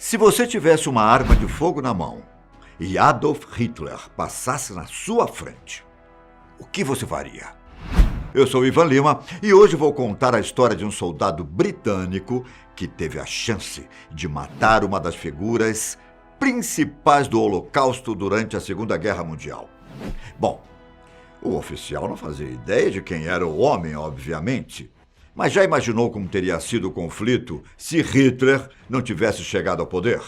Se você tivesse uma arma de fogo na mão e Adolf Hitler passasse na sua frente, o que você faria? Eu sou Ivan Lima e hoje vou contar a história de um soldado britânico que teve a chance de matar uma das figuras principais do Holocausto durante a Segunda Guerra Mundial. Bom, o oficial não fazia ideia de quem era o homem, obviamente, mas já imaginou como teria sido o conflito se Hitler não tivesse chegado ao poder?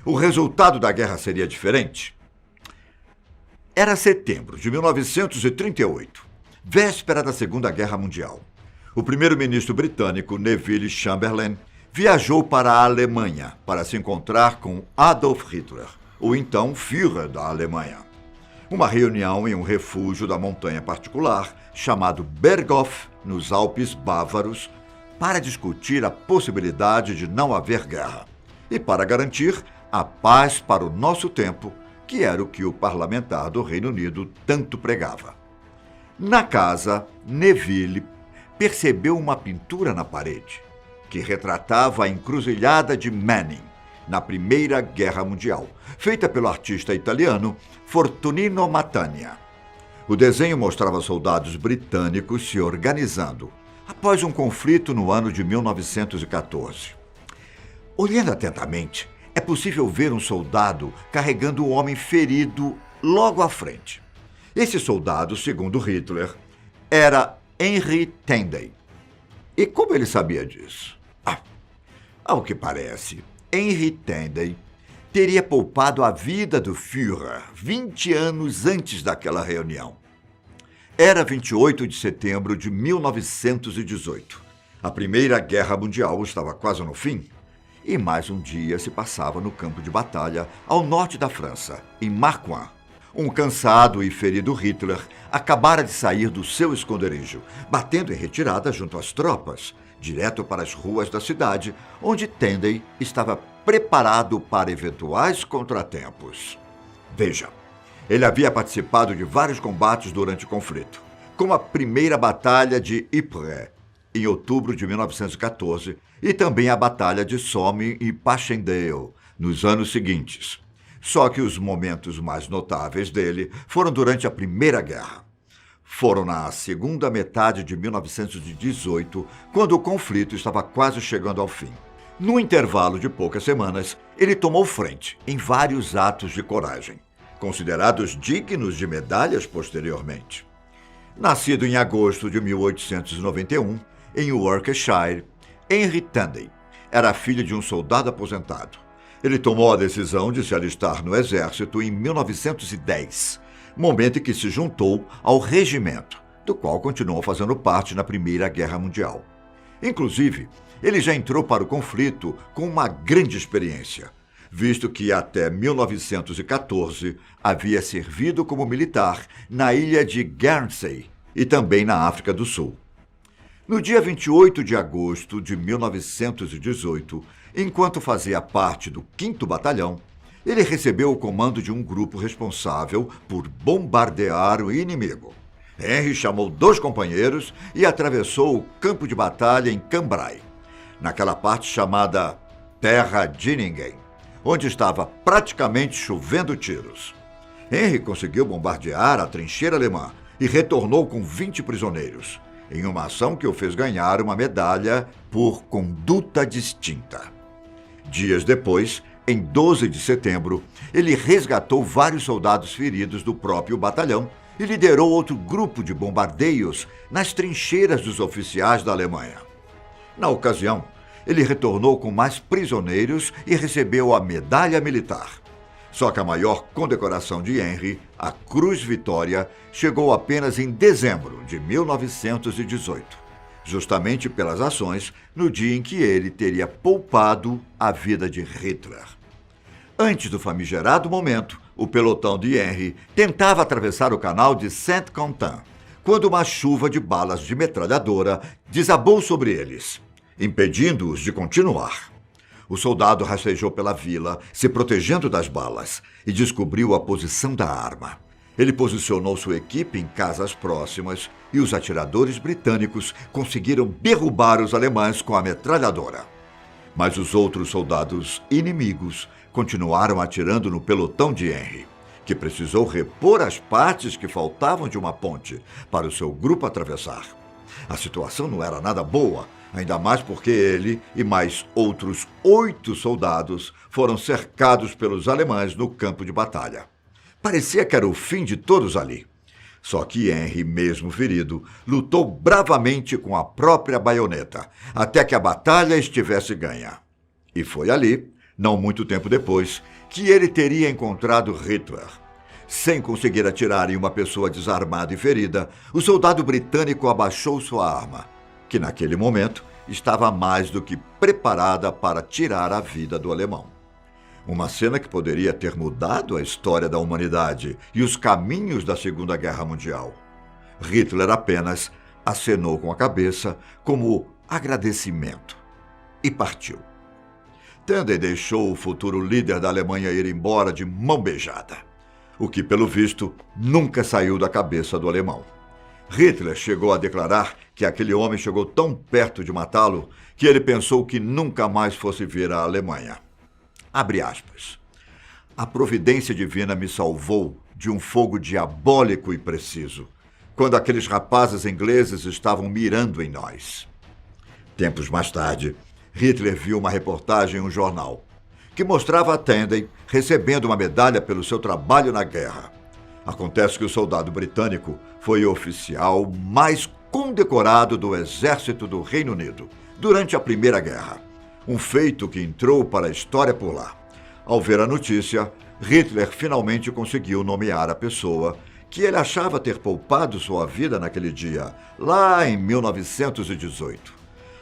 O resultado da guerra seria diferente? Era setembro de 1938, véspera da Segunda Guerra Mundial. O primeiro-ministro britânico Neville Chamberlain viajou para a Alemanha para se encontrar com Adolf Hitler, o então Führer da Alemanha. Uma reunião em um refúgio da montanha particular chamado Berghof, nos Alpes Bávaros, para discutir a possibilidade de não haver guerra e para garantir a paz para o nosso tempo, que era o que o parlamentar do Reino Unido tanto pregava. Na casa, Neville percebeu uma pintura na parede que retratava a encruzilhada de Manning na Primeira Guerra Mundial, feita pelo artista italiano Fortunino Matania. O desenho mostrava soldados britânicos se organizando após um conflito no ano de 1914. Olhando atentamente, é possível ver um soldado carregando um homem ferido logo à frente. Esse soldado, segundo Hitler, era Henry Tendey. E como ele sabia disso? Ao que parece, Henry Tendey teria poupado a vida do Führer 20 anos antes daquela reunião. Era 28 de setembro de 1918. A Primeira Guerra Mundial estava quase no fim e mais um dia se passava no campo de batalha ao norte da França, em Marcoing. Um cansado e ferido Hitler acabara de sair do seu esconderijo, batendo em retirada junto às tropas, direto para as ruas da cidade, onde Tendey estava preparado para eventuais contratempos. Veja, ele havia participado de vários combates durante o conflito, como a primeira Batalha de Ypres, em outubro de 1914, e também a Batalha de Somme e Passchendaele, nos anos seguintes. Só que os momentos mais notáveis dele foram durante a Primeira Guerra. Foram na segunda metade de 1918, quando o conflito estava quase chegando ao fim. No intervalo de poucas semanas, ele tomou frente em vários atos de coragem, considerados dignos de medalhas posteriormente. Nascido em agosto de 1891, em Worcestershire, Henry Tendey era filho de um soldado aposentado. Ele tomou a decisão de se alistar no exército em 1910, momento em que se juntou ao regimento, do qual continuou fazendo parte na Primeira Guerra Mundial. Inclusive, ele já entrou para o conflito com uma grande experiência, visto que até 1914 havia servido como militar na ilha de Guernsey e também na África do Sul. No dia 28 de agosto de 1918, enquanto fazia parte do 5º Batalhão, ele recebeu o comando de um grupo responsável por bombardear o inimigo. Henry chamou 2 companheiros e atravessou o campo de batalha em Cambrai, naquela parte chamada Terra de Ninguém, onde estava praticamente chovendo tiros. Henry conseguiu bombardear a trincheira alemã e retornou com 20 prisioneiros, em uma ação que o fez ganhar uma medalha por conduta distinta. Dias depois, em 12 de setembro, ele resgatou vários soldados feridos do próprio batalhão e liderou outro grupo de bombardeios nas trincheiras dos oficiais da Alemanha. Na ocasião, ele retornou com mais prisioneiros e recebeu a medalha militar. Só que a maior condecoração de Henry, a Cruz Vitória, chegou apenas em dezembro de 1918, justamente pelas ações no dia em que ele teria poupado a vida de Hitler. Antes do famigerado momento, o pelotão de Henry tentava atravessar o canal de Saint-Quentin, quando uma chuva de balas de metralhadora desabou sobre eles, impedindo-os de continuar. O soldado rastejou pela vila, se protegendo das balas, e descobriu a posição da arma. Ele posicionou sua equipe em casas próximas e os atiradores britânicos conseguiram derrubar os alemães com a metralhadora. Mas os outros soldados inimigos continuaram atirando no pelotão de Henry, que precisou repor as partes que faltavam de uma ponte para o seu grupo atravessar. A situação não era nada boa, ainda mais porque ele e mais outros 8 soldados foram cercados pelos alemães no campo de batalha. Parecia que era o fim de todos ali. Só que Henry, mesmo ferido, lutou bravamente com a própria baioneta, até que a batalha estivesse ganha. E foi ali, não muito tempo depois, que ele teria encontrado Hitler. Sem conseguir atirar em uma pessoa desarmada e ferida, o soldado britânico abaixou sua arma, que naquele momento estava mais do que preparada para tirar a vida do alemão. Uma cena que poderia ter mudado a história da humanidade e os caminhos da Segunda Guerra Mundial. Hitler apenas acenou com a cabeça como agradecimento e partiu. Tandem deixou o futuro líder da Alemanha ir embora de mão beijada, o que, pelo visto, nunca saiu da cabeça do alemão. Hitler chegou a declarar que aquele homem chegou tão perto de matá-lo que ele pensou que nunca mais fosse vir à Alemanha. Abre aspas. A providência divina me salvou de um fogo diabólico e preciso, quando aqueles rapazes ingleses estavam mirando em nós. Tempos mais tarde, Hitler viu uma reportagem em um jornal que mostrava a Tandem recebendo uma medalha pelo seu trabalho na guerra. Acontece que o soldado britânico foi o oficial mais condecorado do exército do Reino Unido durante a Primeira Guerra. Um feito que entrou para a história por lá. Ao ver a notícia, Hitler finalmente conseguiu nomear a pessoa que ele achava ter poupado sua vida naquele dia, lá em 1918.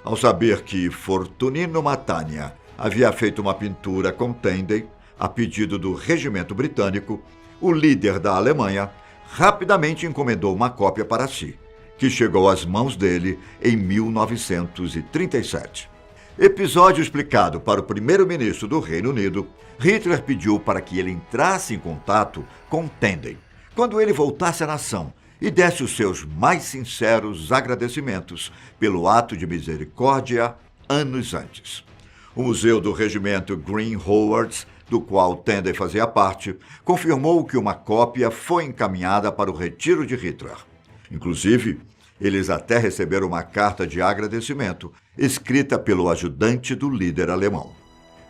Ao saber que Fortunino Matania havia feito uma pintura com Tandem, a pedido do regimento britânico, o líder da Alemanha rapidamente encomendou uma cópia para si, que chegou às mãos dele em 1937. Episódio explicado para o primeiro-ministro do Reino Unido, Hitler pediu para que ele entrasse em contato com Tandem quando ele voltasse à nação e desse os seus mais sinceros agradecimentos pelo ato de misericórdia anos antes. O Museu do Regimento Green Howards, do qual Tandem fazia parte, confirmou que uma cópia foi encaminhada para o retiro de Hitler. Inclusive, eles até receberam uma carta de agradecimento escrita pelo ajudante do líder alemão.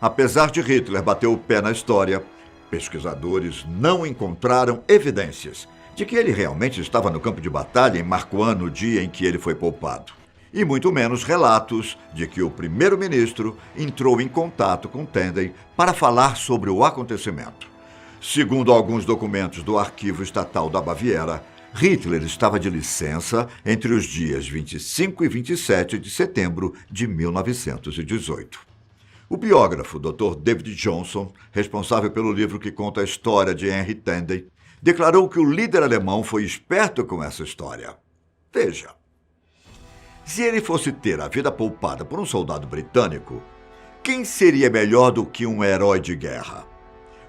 Apesar de Hitler bater o pé na história, pesquisadores não encontraram evidências de que ele realmente estava no campo de batalha em Marcoing no dia em que ele foi poupado. E muito menos relatos de que o primeiro-ministro entrou em contato com Tandem para falar sobre o acontecimento. Segundo alguns documentos do Arquivo Estatal da Baviera, Hitler estava de licença entre os dias 25 e 27 de setembro de 1918. O biógrafo Dr. David Johnson, responsável pelo livro que conta a história de Henry Tandem, declarou que o líder alemão foi esperto com essa história. Veja, se ele fosse ter a vida poupada por um soldado britânico, quem seria melhor do que um herói de guerra?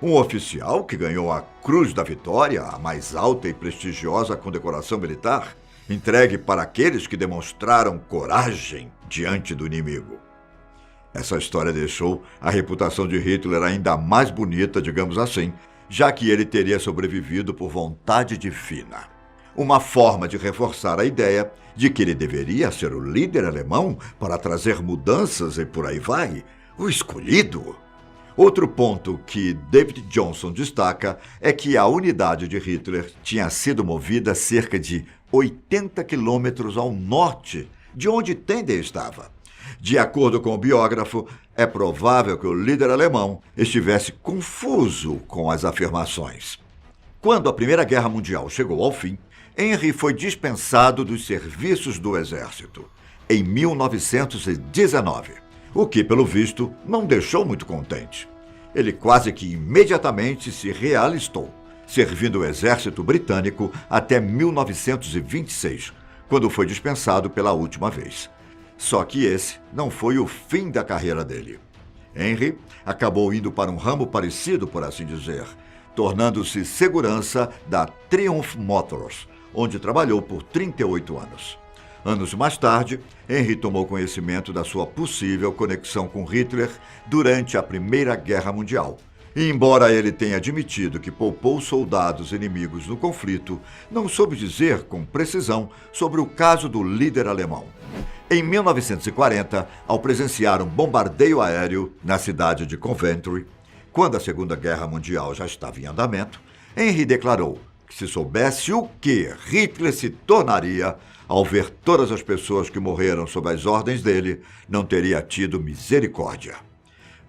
Um oficial que ganhou a Cruz da Vitória, a mais alta e prestigiosa condecoração militar, entregue para aqueles que demonstraram coragem diante do inimigo. Essa história deixou a reputação de Hitler ainda mais bonita, digamos assim, já que ele teria sobrevivido por vontade divina. Uma forma de reforçar a ideia de que ele deveria ser o líder alemão para trazer mudanças e por aí vai, o escolhido. Outro ponto que David Johnson destaca é que a unidade de Hitler tinha sido movida cerca de 80 quilômetros ao norte de onde Tandem estava. De acordo com o biógrafo, é provável que o líder alemão estivesse confuso com as afirmações. Quando a Primeira Guerra Mundial chegou ao fim, Henry foi dispensado dos serviços do exército em 1919. O que, pelo visto, não deixou muito contente. Ele quase que imediatamente se realistou, servindo o exército britânico até 1926, quando foi dispensado pela última vez. Só que esse não foi o fim da carreira dele. Henry acabou indo para um ramo parecido, por assim dizer, tornando-se segurança da Triumph Motors, onde trabalhou por 38 anos. Anos mais tarde, Henry tomou conhecimento da sua possível conexão com Hitler durante a Primeira Guerra Mundial. E, embora ele tenha admitido que poupou soldados inimigos no conflito, não soube dizer com precisão sobre o caso do líder alemão. Em 1940, ao presenciar um bombardeio aéreo na cidade de Coventry, quando a Segunda Guerra Mundial já estava em andamento, Henry declarou que se soubesse o que Hitler se tornaria ao ver todas as pessoas que morreram sob as ordens dele, não teria tido misericórdia.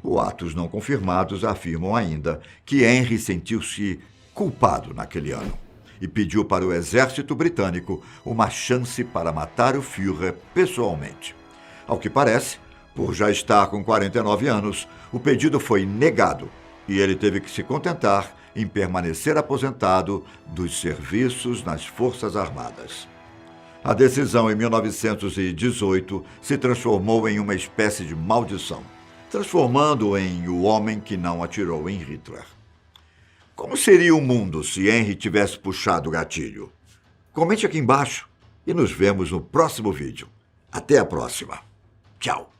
Boatos não confirmados afirmam ainda que Henry sentiu-se culpado naquele ano e pediu para o exército britânico uma chance para matar o Führer pessoalmente. Ao que parece, por já estar com 49 anos, o pedido foi negado e ele teve que se contentar em permanecer aposentado dos serviços nas Forças Armadas. A decisão em 1918 se transformou em uma espécie de maldição, transformando-o em o homem que não atirou em Hitler. Como seria o mundo se Henry tivesse puxado o gatilho? Comente aqui embaixo e nos vemos no próximo vídeo. Até a próxima. Tchau!